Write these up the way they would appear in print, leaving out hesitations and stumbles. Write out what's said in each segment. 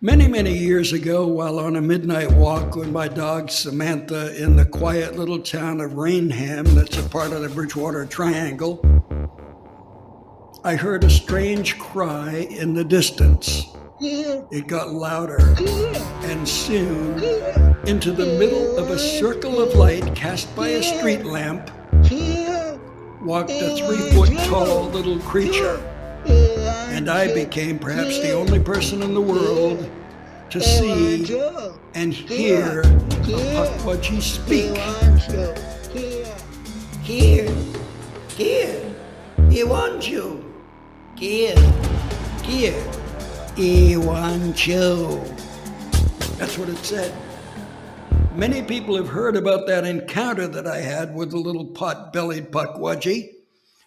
Many years ago, while on a midnight walk with my dog Samantha in the quiet little town of Rainham that's a part of the Bridgewater Triangle, I heard a strange cry in the distance. It got louder, and soon, into the middle of a circle of light cast by a street lamp, walked a 3-foot-tall little creature. And I became perhaps the only person in the world to see and hear a Puckwudgie speak. Here, he wants you. Here, he wants you. That's what it said. Many people have heard about that encounter that I had with the little pot-bellied Puckwudgie,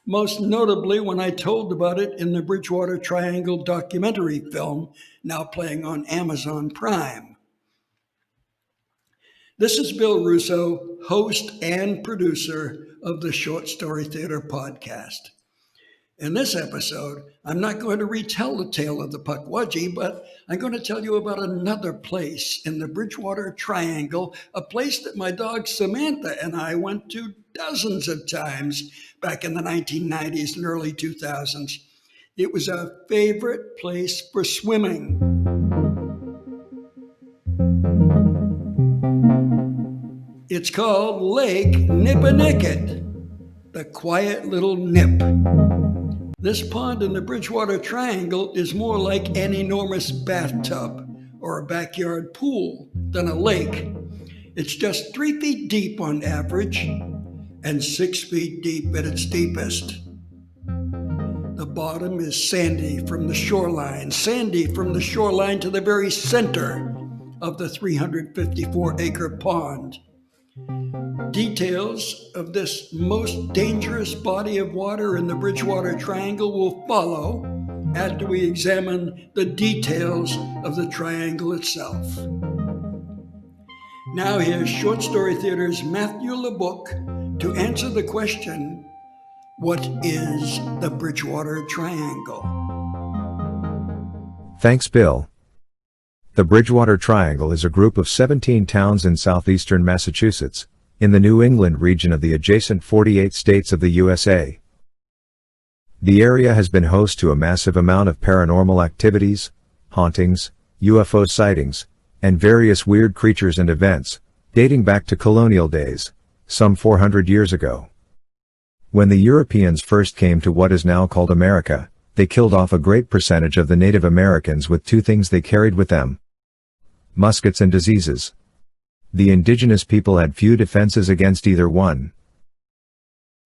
most notably when I told about it in the Bridgewater Triangle documentary film, now playing on Amazon Prime. This is Bill Russo, host and producer of the Short Story Theater podcast. In this episode, I'm not going to retell the tale of the Puckwudgie, but I'm going to tell you about another place in the Bridgewater Triangle, a place that my dog Samantha and I went to dozens of times back in the 1990s and early 2000s. It was our favorite place for swimming. It's called Lake Nippanicket, the quiet little nip. This pond in the Bridgewater Triangle is more like an enormous bathtub or a backyard pool than a lake. It's just 3 feet deep on average and 6 feet deep at its deepest. The bottom is sandy from the shoreline to the very center of the 354-acre pond. Details of this most dangerous body of water in the Bridgewater Triangle will follow after we examine the details of the triangle itself. Now here's Short Story Theater's Matthew LeBook to answer the question, what is the Bridgewater Triangle? Thanks, Bill. The Bridgewater Triangle is a group of 17 towns in southeastern Massachusetts, in the New England region of the adjacent 48 states of the USA. The area has been host to a massive amount of paranormal activities, hauntings, UFO sightings, and various weird creatures and events, dating back to colonial days, some 400 years ago. When the Europeans first came to what is now called America, they killed off a great percentage of the Native Americans with 2 things they carried with them: muskets and diseases. The indigenous people had few defenses against either one.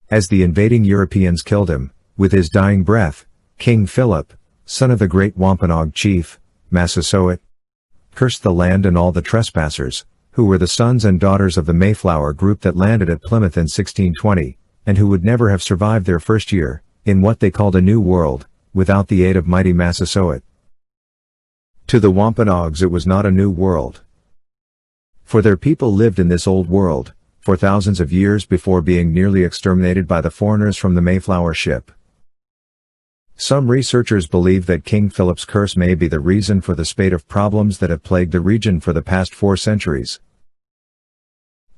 As the invading Europeans killed him, with his dying breath, King Philip, son of the great Wampanoag chief, Massasoit, cursed the land and all the trespassers, who were the sons and daughters of the Mayflower group that landed at Plymouth in 1620, and who would never have survived their first year, in what they called a new world, without the aid of mighty Massasoit. To the Wampanoags it was not a new world. For their people lived in this old world, for thousands of years before being nearly exterminated by the foreigners from the Mayflower ship. Some researchers believe that King Philip's curse may be the reason for the spate of problems that have plagued the region for the past 4 centuries.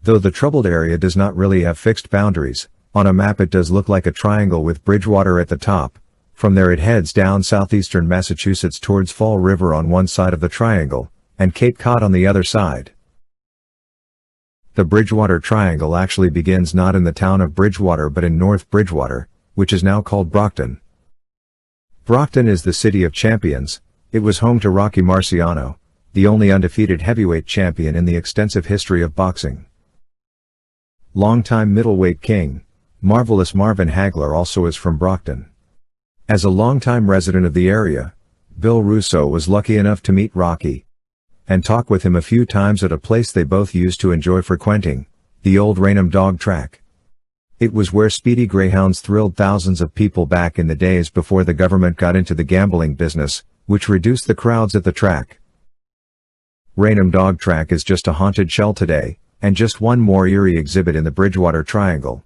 Though the troubled area does not really have fixed boundaries, on a map it does look like a triangle with Bridgewater at the top. From there it heads down southeastern Massachusetts towards Fall River on one side of the triangle, and Cape Cod on the other side. The Bridgewater Triangle actually begins not in the town of Bridgewater but in North Bridgewater, which is now called Brockton. Brockton is the city of champions. It was home to Rocky Marciano, the only undefeated heavyweight champion in the extensive history of boxing. Longtime middleweight king, Marvelous Marvin Hagler, also is from Brockton. As a longtime resident of the area, Bill Russo was lucky enough to meet Rocky and talk with him a few times at a place they both used to enjoy frequenting, the old Raynham Dog Track. It was where speedy greyhounds thrilled thousands of people back in the days before the government got into the gambling business, which reduced the crowds at the track. Raynham Dog Track is just a haunted shell today, and just one more eerie exhibit in the Bridgewater Triangle.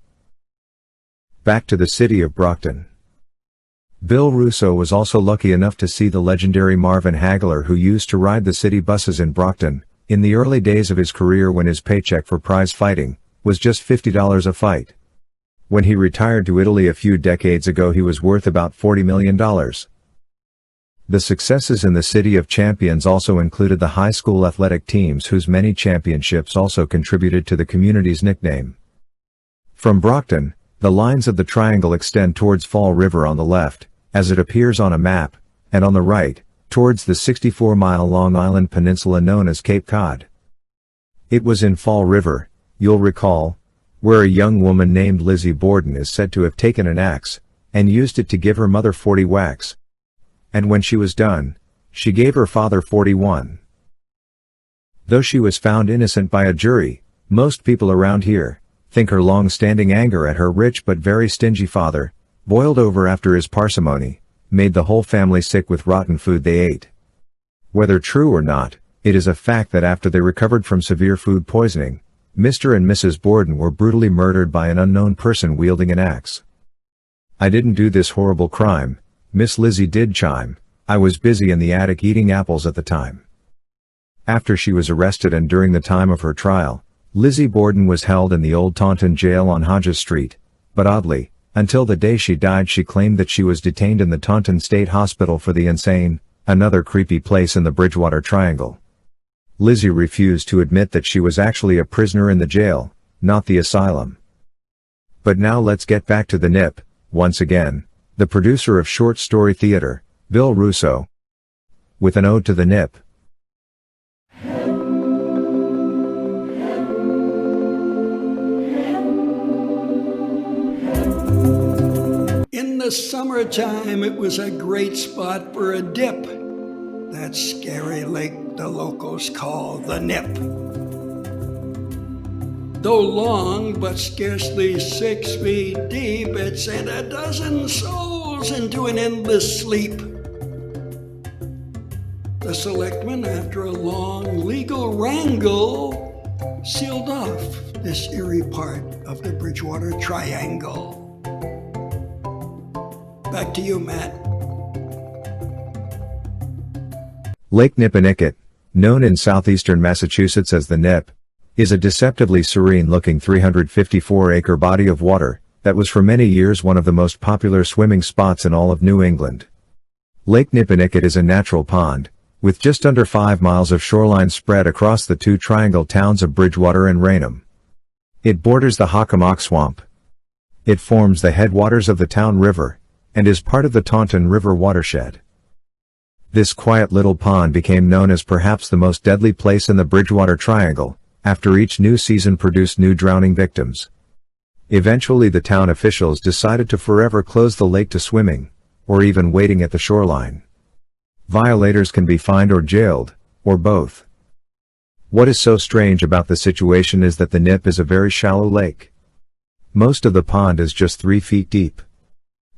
Back to the city of Brockton. Bill Russo was also lucky enough to see the legendary Marvin Hagler, who used to ride the city buses in Brockton, in the early days of his career when his paycheck for prize fighting was just $50 a fight. When he retired to Italy a few decades ago, he was worth about $40 million. The successes in the City of Champions also included the high school athletic teams, whose many championships also contributed to the community's nickname. From Brockton, the lines of the triangle extend towards Fall River on the left, as it appears on a map, and on the right, towards the 64-mile Long Island peninsula known as Cape Cod. It was in Fall River, you'll recall, where a young woman named Lizzie Borden is said to have taken an axe, and used it to give her mother 40 whacks. And when she was done, she gave her father 41. Though she was found innocent by a jury, most people around here think her long-standing anger at her rich but very stingy father, boiled over after his parsimony, made the whole family sick with rotten food they ate. Whether true or not, it is a fact that after they recovered from severe food poisoning, Mr. and Mrs. Borden were brutally murdered by an unknown person wielding an axe. "I didn't do this horrible crime," Miss Lizzie did chime. "I was busy in the attic eating apples at the time." After she was arrested and during the time of her trial, Lizzie Borden was held in the old Taunton jail on Hodges Street, but oddly, until the day she died she claimed that she was detained in the Taunton State Hospital for the Insane, another creepy place in the Bridgewater Triangle. Lizzie refused to admit that she was actually a prisoner in the jail, not the asylum. But now let's get back to the Nip, once again, the producer of short story theater, Bill Russo, with an ode to the Nip. In the summertime, it was a great spot for a dip. That scary lake the locals call the Nip. Though long but scarcely 6 feet deep, it sent a dozen souls into an endless sleep. The selectmen, after a long legal wrangle, sealed off this eerie part of the Bridgewater Triangle. Back to you, Matt. Lake Nippanicket, known in southeastern Massachusetts as the Nip, is a deceptively serene-looking 354-acre body of water that was for many years one of the most popular swimming spots in all of New England. Lake Nippanicket is a natural pond, with just under 5 miles of shoreline spread across the two triangle towns of Bridgewater and Raynham. It borders the Hockomock Swamp. It forms the headwaters of the Town River, and is part of the Taunton River watershed. This quiet little pond became known as perhaps the most deadly place in the Bridgewater Triangle, after each new season produced new drowning victims. Eventually the town officials decided to forever close the lake to swimming, or even wading at the shoreline. Violators can be fined or jailed, or both. What is so strange about the situation is that the Nip is a very shallow lake. Most of the pond is just 3 feet deep.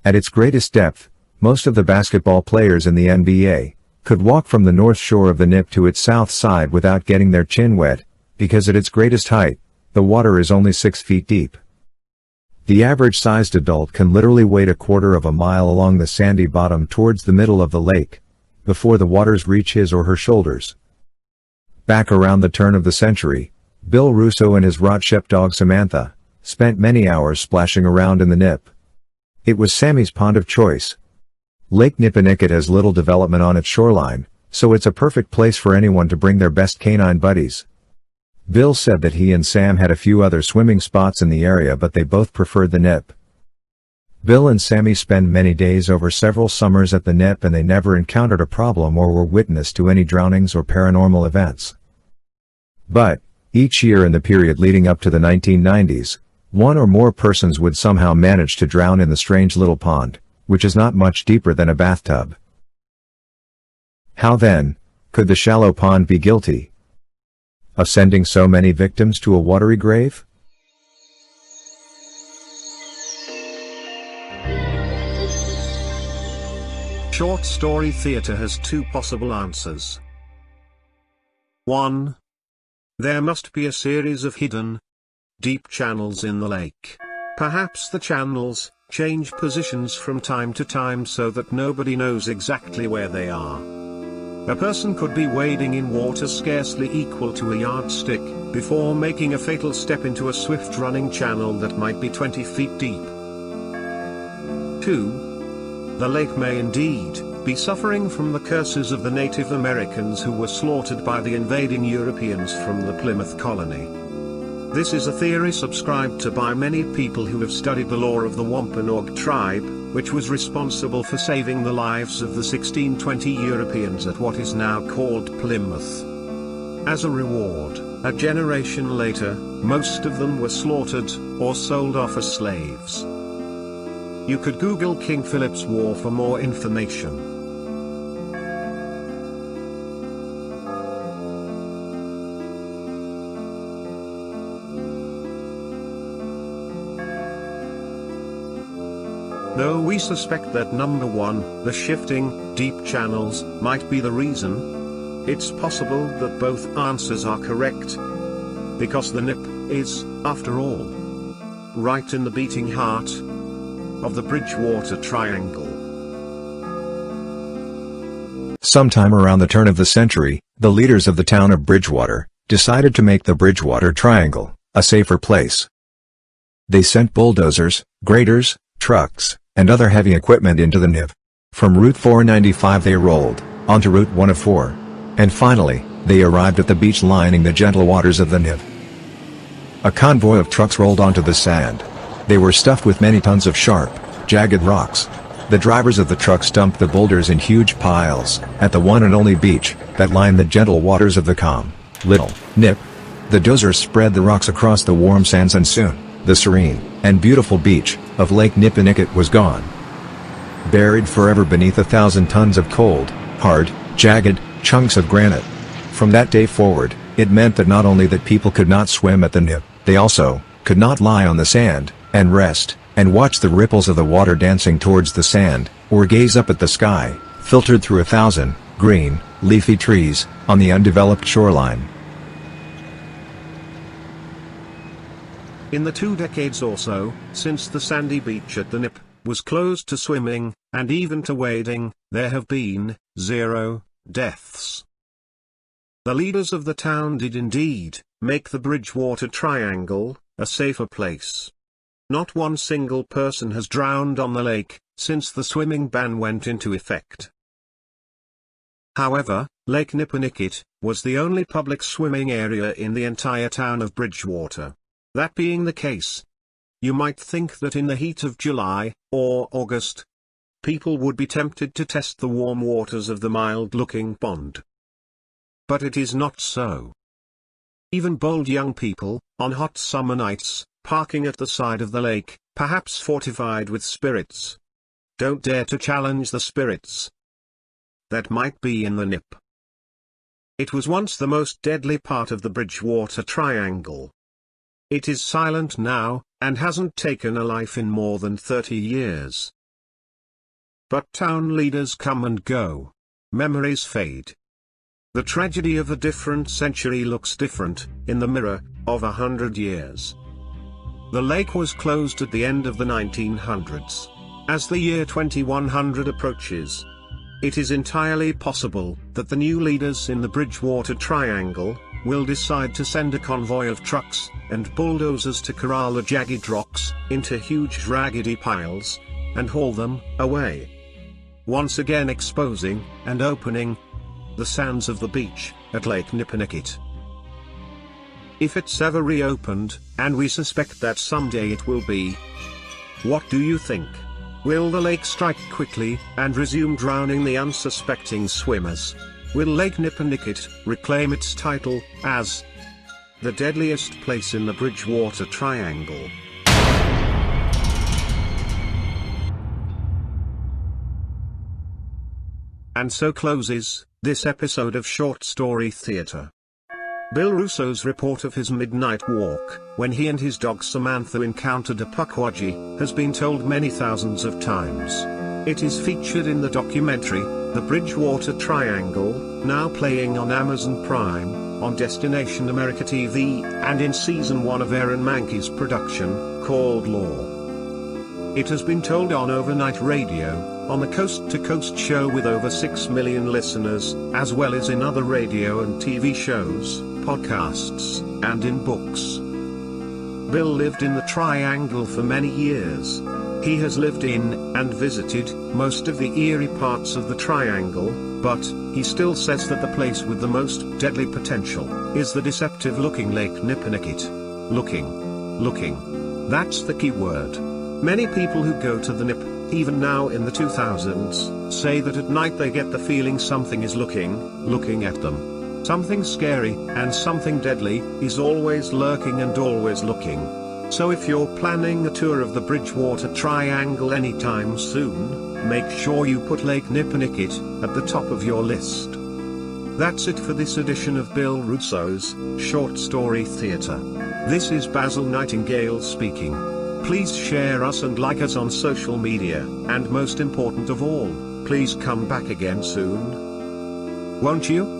At its greatest depth, most of the basketball players in the NBA could walk from the north shore of the Nip to its south side without getting their chin wet, because at its greatest height, the water is only 6 feet deep. The average-sized adult can literally wade a quarter of a mile along the sandy bottom towards the middle of the lake, before the waters reach his or her shoulders. Back around the turn of the century, Bill Russo and his Rotshep dog Samantha spent many hours splashing around in the Nip. It was Sammy's pond of choice. Lake Nippanicket has little development on its shoreline, so it's a perfect place for anyone to bring their best canine buddies. Bill said that he and Sam had a few other swimming spots in the area, but they both preferred the Nip. Bill and Sammy spend many days over several summers at the Nip, and they never encountered a problem or were witness to any drownings or paranormal events. But, each year in the period leading up to the 1990s, one or more persons would somehow manage to drown in the strange little pond, which is not much deeper than a bathtub. How then could the shallow pond be guilty of sending so many victims to a watery grave? Short story theater has two possible answers. 1. There must be a series of hidden, deep channels in the lake. Perhaps the channels change positions from time to time so that nobody knows exactly where they are. A person could be wading in water scarcely equal to a yardstick, before making a fatal step into a swift-running channel that might be 20 feet deep. 2. The lake may indeed be suffering from the curses of the Native Americans who were slaughtered by the invading Europeans from the Plymouth colony. This is a theory subscribed to by many people who have studied the lore of the Wampanoag tribe, which was responsible for saving the lives of the 1620 Europeans at what is now called Plymouth. As a reward, a generation later, most of them were slaughtered, or sold off as slaves. You could Google King Philip's War for more information. Though we suspect that number 1, the shifting, deep channels, might be the reason, it's possible that both answers are correct. Because the Nip is, after all, right in the beating heart of the Bridgewater Triangle. Sometime around the turn of the century, the leaders of the town of Bridgewater decided to make the Bridgewater Triangle a safer place. They sent bulldozers, graders, trucks, and other heavy equipment into the Nip. From Route 495 they rolled onto Route 104, and finally, they arrived at the beach lining the gentle waters of the Nip. A convoy of trucks rolled onto the sand. They were stuffed with many tons of sharp, jagged rocks. The drivers of the trucks dumped the boulders in huge piles at the one and only beach that lined the gentle waters of the calm, little Nip. The dozers spread the rocks across the warm sands, and soon, the serene and beautiful beach of Lake Nippinicket was gone, buried forever beneath 1,000 tons of cold, hard, jagged chunks of granite. From that day forward, it meant that not only that people could not swim at the Nip, they also could not lie on the sand and rest and watch the ripples of the water dancing towards the sand, or gaze up at the sky, filtered through 1,000 green, leafy trees on the undeveloped shoreline. In the 2 decades or so, since the sandy beach at the Nip was closed to swimming, and even to wading, there have been 0 deaths. The leaders of the town did indeed make the Bridgewater Triangle a safer place. Not one single person has drowned on the lake since the swimming ban went into effect. However, Lake Nippinicket was the only public swimming area in the entire town of Bridgewater. That being the case, you might think that in the heat of July or August, people would be tempted to test the warm waters of the mild-looking pond. But it is not so. Even bold young people, on hot summer nights, parking at the side of the lake, perhaps fortified with spirits, don't dare to challenge the spirits that might be in the Nip. It was once the most deadly part of the Bridgewater Triangle. It is silent now, and hasn't taken a life in more than 30 years. But town leaders come and go. Memories fade. The tragedy of a different century looks different in the mirror of 100 years. The lake was closed at the end of the 1900s. As the year 2100 approaches, it is entirely possible that the new leaders in the Bridgewater Triangle will decide to send a convoy of trucks and bulldozers to corral the jagged rocks into huge raggedy piles and haul them away, once again exposing and opening the sands of the beach at Lake Nippinicket. If it's ever reopened, and we suspect that someday it will be, what do you think? Will the lake strike quickly and resume drowning the unsuspecting swimmers? Will Lake Nippinicket reclaim its title as the deadliest place in the Bridgewater Triangle? And so closes this episode of Short Story Theatre. Bill Russo's report of his midnight walk, when he and his dog Samantha encountered a Puckwudgie, has been told many thousands of times. It is featured in the documentary, The Bridgewater Triangle, now playing on Amazon Prime, on Destination America TV, and in Season 1 of Aaron Mankey's production, called Law. It has been told on overnight radio, on the Coast to Coast show with over 6 million listeners, as well as in other radio and TV shows, podcasts, and in books. Bill lived in the Triangle for many years. He has lived in, and visited, most of the eerie parts of the Triangle, but, he still says that the place with the most deadly potential, is the deceptive-looking Lake Nipponicket. Looking. That's the key word. Many people who go to the Nip, even now in the 2000s, say that at night they get the feeling something is looking at them. Something scary, and something deadly, is always lurking and always looking. So if you're planning a tour of the Bridgewater Triangle anytime soon, make sure you put Lake Nipponicket at the top of your list. That's it for this edition of Bill Russo's Short Story Theatre. This is Basil Nightingale speaking. Please share us and like us on social media, and most important of all, please come back again soon. Won't you?